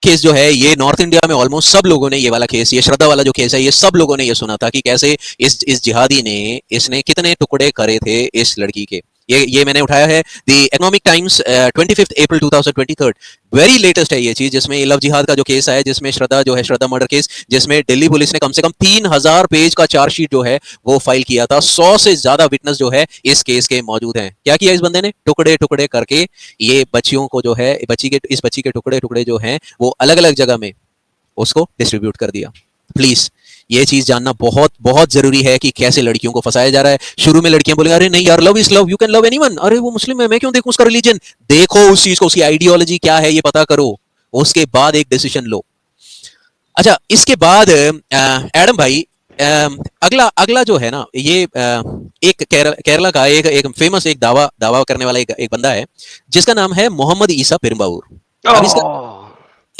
Case जो है ये नॉर्थ इंडिया में ऑलमोस्ट सब लोगों ने ये वाला केस, ये श्रद्धा वाला जो केस है, ये सब लोगों ने ये सुना था कि कैसे इस जिहादी ने, इसने कितने टुकड़े करे थे इस लड़की के। ये मैंने उठाया है the economic times 25 April 2023, very latest है ये चीज, जिसमें ये लव जिहाद का जो केस है, जिसमें श्रद्धा जो है, श्रद्धा मर्डर केस, जिसमें दिल्ली पुलिस ने कम से कम 3000 पेज का चार्जशीट जो है वो फाइल किया था। 100 से ज्यादा विटनेस जो है इस केस के मौजूद हैं। क्या किया इस बंदे ने? टुकड़े टुकड़े करके ये बच्चियों को जो है, इस बच्ची के टुकड़े टुकड़े जो हैं वो अलग अलग जगह में उसको डिस्ट्रीब्यूट कर दिया। प्लीज ये चीज जानना बहुत बहुत जरूरी है कि कैसे लड़कियों को फंसाया जा रहा है। शुरू में लड़कियां बोलेंगी अरे नहीं यार, love is love, you can love anyone, अरे वो मुस्लिम है, मैं क्यों देखूं उसका रिलीजन। देखो उस चीज को, उसकी आइडियोलॉजी क्या है ये पता करो, उसके बाद एक डिसीजन लो। अच्छा, इसके बाद एडम भाई, अगला अगला जो है ना, ये एक केरला का एक फेमस, एक दावा करने वाला एक बंदा है जिसका नाम है मोहम्मद ईसा पेरुम्बावूर। अब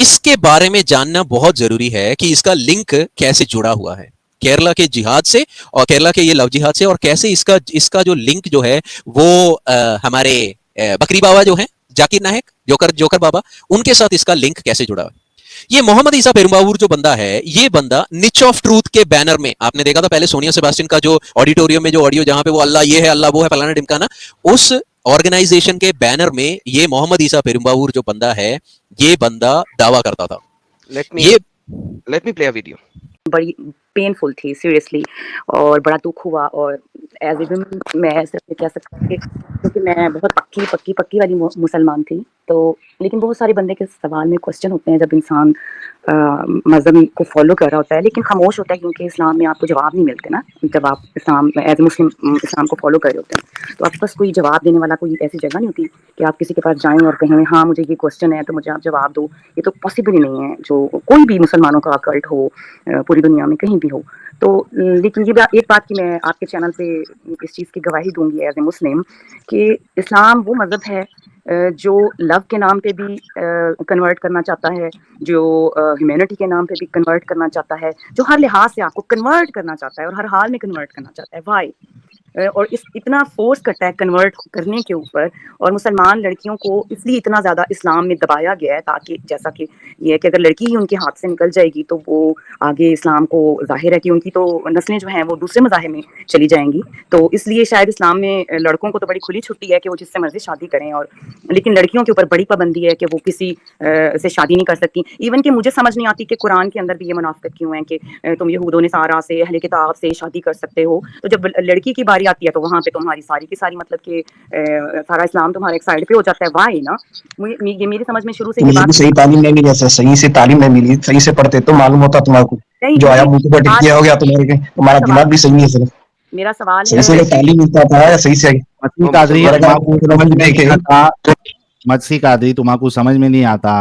इसके बारे में जानना बहुत जरूरी है कि इसका लिंक कैसे जुड़ा हुआ है केरला के जिहाद से, और केरला के ये लव जिहाद से, और कैसे इसका जो लिंक जो है वो हमारे बकरी बाबा जो है, जाकिर नायक, जोकर बाबा, उनके साथ इसका लिंक कैसे जुड़ा है। ये मोहम्मद ईसा पेरुम्बावूर जो बंदा है, ये बंदा निच ऑफ ट्रूथ के बैनर में, आपने देखा था पहले सोनिया सेबास्टियन का जो ऑडिटोरियम में जो ऑडियो, जहां पे वो अल्लाह ये है, अल्लाह वो है, फलाना ढिमकाना, उस ऑर्गेनाइजेशन के बैनर में ये मोहम्मद ईसा पेरुम्बावूर जो बंदा है, ये बंदा दावा करता था। Let me play a video. बड़ी पेनफुल थी सीरियसली, और बड़ा दुख हुआ। और एज ए वुमन मैं सिर्फ कह सकती हूँ कि क्योंकि मैं बहुत पक्की वाली मुसलमान थी, तो लेकिन बहुत सारे बंदे के सवाल में क्वेश्चन होते हैं जब इंसान मज़हब को फॉलो कर रहा होता है, लेकिन खामोश होता है, क्योंकि इस्लाम में आपको जवाब नहीं मिलते ना। जब आप इस्लाम एज ए मुस्लिम इस्लाम को फॉलो कर रहे होते हैं, तो आपके पास कोई जवाब देने वाला कोई ऐसी जगह नहीं होती कि आप किसी के पास जाएं और कहें हाँ मुझे ये क्वेश्चन है तो मुझे आप जवाब दो। ये तो पॉसिबल ही नहीं है, जो कोई भी मुसलमानों का कल्ट हो पूरी दुनिया में कहीं भी हो। तो लेकिन ये एक बात की मैं आपके चैनल पे इस चीज़ की गवाही दूंगी एज ए मुस्लिम, कि इस्लाम वो मज़हब है जो लव के नाम पे भी कन्वर्ट करना चाहता है, जो ह्यूमैनिटी के नाम पे भी कन्वर्ट करना चाहता है, जो हर लिहाज से आपको कन्वर्ट करना चाहता है और हर हाल में कन्वर्ट करना चाहता है। वाई? और इतना फोर्स करता है कन्वर्ट करने के ऊपर, और मुसलमान लड़कियों को इसलिए इतना ज़्यादा इस्लाम में दबाया गया है, ताकि जैसा कि ये है कि अगर लड़की ही उनके हाथ से निकल जाएगी तो वो आगे इस्लाम को, जाहिर है कि उनकी तो नस्लें जो हैं वो दूसरे मज़ाहिब में चली जाएंगी। तो इसलिए शायद इस्लाम में लड़कों को तो बड़ी खुली छुट्टी है कि वो जिससे मर्जी शादी करें, और लेकिन लड़कियों के ऊपर बड़ी पाबंदी है कि वो किसी से शादी नहीं कर सकती। इवन कि मुझे समझ नहीं आती कि कुरान के अंदर भी ये मुनाफिकत क्यों है कि तुम यहूद नसारा से, अहले किताब से शादी कर सकते हो, तो जब लड़की की बारी आती है तो वहाँ पे तुम्हारी सारी की सारी मतलब कि सारा इस्लाम तुम्हारे एक साइड पे हो जाता है। वाई ना? ये मेरी समझ में शुरू से ये बात, सही तालीम नहीं मिली, जैसे सही से तालीम नहीं मिली, सही से पढ़ते तो मालूम होता तुम्हारे, जो आया मुंह पर टिक गया हो गया तुम्हारा दिमाग भी सही नहीं है सर। मेरा सवाल सही से तालीम मिलता था या सही से मत्सी कादरी तुम्हारा समझ में नहीं आता,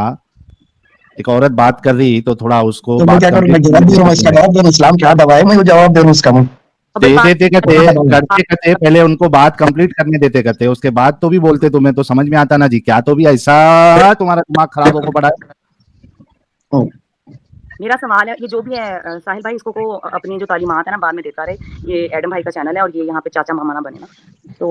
एक औरत बात कर रही तो थोड़ा उसको तो मैं क्या करूं, मैं जवाब दे रहा हूं, इसका जवाब दे, इस्लाम क्या दवा है, मैं जवाब दे रहा हूं उसका। मैं देते करते पहले उनको बात कंप्लीट करने देते करते, उसके बाद तो भी बोलते, तुम्हें तो समझ में आता ना जी, क्या तो भी ऐसा तुम्हारा दिमाग खराब होकर पड़ा है। मेरा सवाल है, ये जो भी है साहिल भाई, इसको को अपनी जो तालीमात है ना बाद में देता रहे, ये एडम भाई का चैनल है और ये यहाँ पे चाचा मामा ना बने ना। तो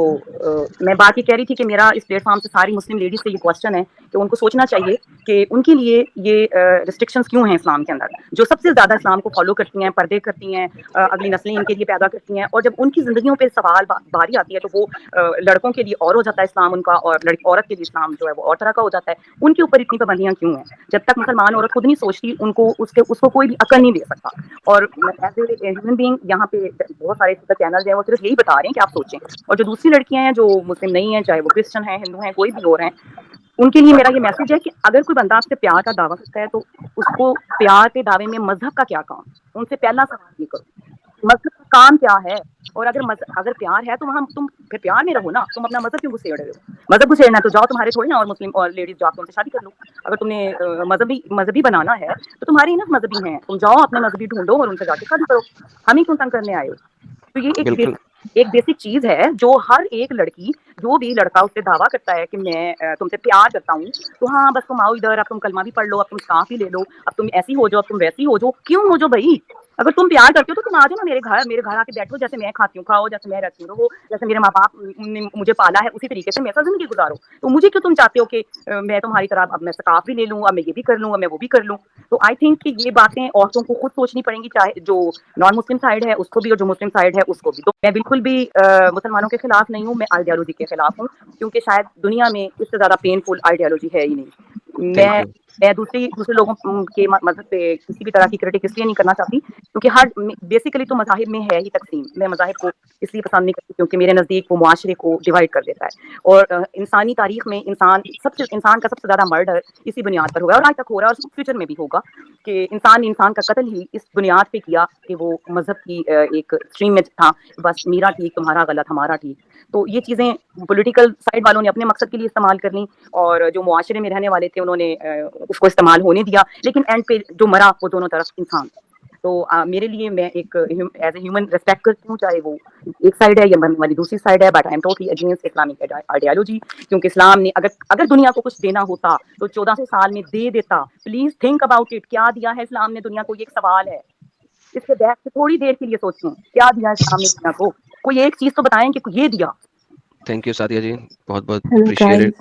मैं बात ये कह रही थी कि मेरा इस प्लेटफॉर्म से सारी मुस्लिम लेडीज से ये क्वेश्चन है कि उनको सोचना चाहिए कि उनके लिए ये रिस्ट्रिक्शंस क्यों हैं इस्लाम के अंदर। जो सबसे ज़्यादा इस्लाम को फॉलो करती हैं, पर्दे करती हैं, अगली नस्लें इनके लिए पैदा करती हैं, और जब उनकी ज़िंदगियों पर सवाल बारी आती है तो वो लड़कों के लिए और हो जाता है इस्लाम उनका, और औरत के लिए इस्लाम जो है वो और तरह का हो जाता है। उनके ऊपर इतनी पाबंदियाँ क्यों हैं? जब तक मुसलमान औरत खुद नहीं सोचती, उनको उसको कोई भी अकल नहीं दे सकता। और एज ए ह्यूमन बीइंग यहाँ पे बहुत सारे चैनल हैं वो सिर्फ यही बता रहे हैं कि आप सोचें, और जो दूसरी लड़कियां हैं जो मुस्लिम नहीं हैं, चाहे वो क्रिश्चियन हैं, हिंदू हैं, कोई भी और हैं, उनके लिए मेरा ये मैसेज है कि अगर कोई बंदा आपसे प्यार का दावा करता है तो उसको प्यार के दावे में मजहब का क्या काम? उनसे पहला सवाल ये करो, मजहब का काम क्या है? और अगर प्यार है तो वहाँ तुम फिर प्यार में रहो ना, तुम अपना मजहब क्यों घुसेड़ रहे हो? मजहब घुसेड़ना है तो जाओ, तुम्हारे थोड़ी ना और मुस्लिम और लेडीज जाओ, तुमसे शादी कर लो। अगर तुमने मजहबी बनाना है तो तुम्हारी ना मजहबी हैं, तुम जाओ अपने मजहबी ढूंढो और उनसे जाके शादी करो। हम ही क्यों तंग करने आए हो? तो ये एक बेसिक चीज है जो हर एक लड़की, जो भी लड़का उससे दावा करता है कि मैं तुमसे प्यार करता हूँ, तो हाँ बस तुम आओ इधर, अब तुम कलमा भी पढ़ लो, अब तुम सांस भी ले लो, अब तुम ऐसी हो जाओ, अब तुम वैसी हो जाओ। क्यों हो जाओ भाई? अगर तुम प्यार करते हो तो तुम आ जाओ ना मेरे घर आके बैठो, जैसे मैं खाती हूँ खाओ, जैसे मैं रहती हूँ रहो, जैसे मेरे माँ बाप ने मुझे पाला है उसी तरीके से मेरे साथ जिंदगी गुजारो। तो मुझे क्यों तुम चाहते हो कि मैं तुम्हारी तरह अब मैं सकाफ भी ले लूँ, अब मैं ये भी कर लूँ, अब मैं वो भी कर लूँ। तो आई थिंक कि ये बातें औरतों को खुद सोचनी पड़ेंगी, चाहे जो नॉन मुस्लिम साइड है उसको भी और जो मुस्लिम साइड है उसको भी। तो मैं बिल्कुल भी मुसलमानों के खिलाफ नहीं हूँ, मैं आइडियोलॉजी के खिलाफ हूँ, क्योंकि शायद दुनिया में इससे ज्यादा पेनफुल आइडियोलॉजी है ही नहीं। मैं दूसरे लोगों के मजहब पे किसी भी तरह की क्रिटिक इसलिए नहीं करना चाहती क्योंकि हर बेसिकली तो मज़ाहिब में है ही तकसीम। मैं मज़ाहिब को इसलिए पसंद नहीं करती क्योंकि मेरे नज़दीक वो मुआशरे को डिवाइड कर देता है। और इंसानी तारीख में इंसान का सबसे ज़्यादा मर्डर इसी बुनियाद पर हुआ है और आज तक हो रहा है और फ्यूचर में भी होगा कि इंसान ने इंसान का कत्ल ही इस बुनियाद पे किया कि वो मज़हब की एक स्ट्रीम में था, बस मेरा ठीक तुम्हारा गलत हमारा ठीक। तो ये चीज़ें पॉलिटिकल साइड वालों ने अपने मकसद के लिए इस्तेमाल कर ली और जो मुआशरे में रहने वाले थे उन्होंने उसको इस्तेमाल होने दिया, लेकिन एंड पे जो मरा वो दोनों तरफ इंसान। तो मेरे लिए मैं एक एज ए ह्यूमन रिस्पेक्ट करती हूँ, चाहे वो एक साइड है या मरने वाली दूसरी साइड है, but I am totally against Islamic ideology, क्योंकि इस्लाम ने अगर दुनिया को कुछ देना होता तो 1400 साल में दे देता। प्लीज थिंक अबाउट इट, क्या दिया है इस्लाम ने दुनिया को, ये एक सवाल है। इसके बैक से थोड़ी देर के लिए सोचें, क्या दिया इस्लाम ने दुनिया को, कोई एक चीज तो बताएं कि ये दिया। थैंक यू सादिया जी, बहुत बहुत अप्रिशिएटेड।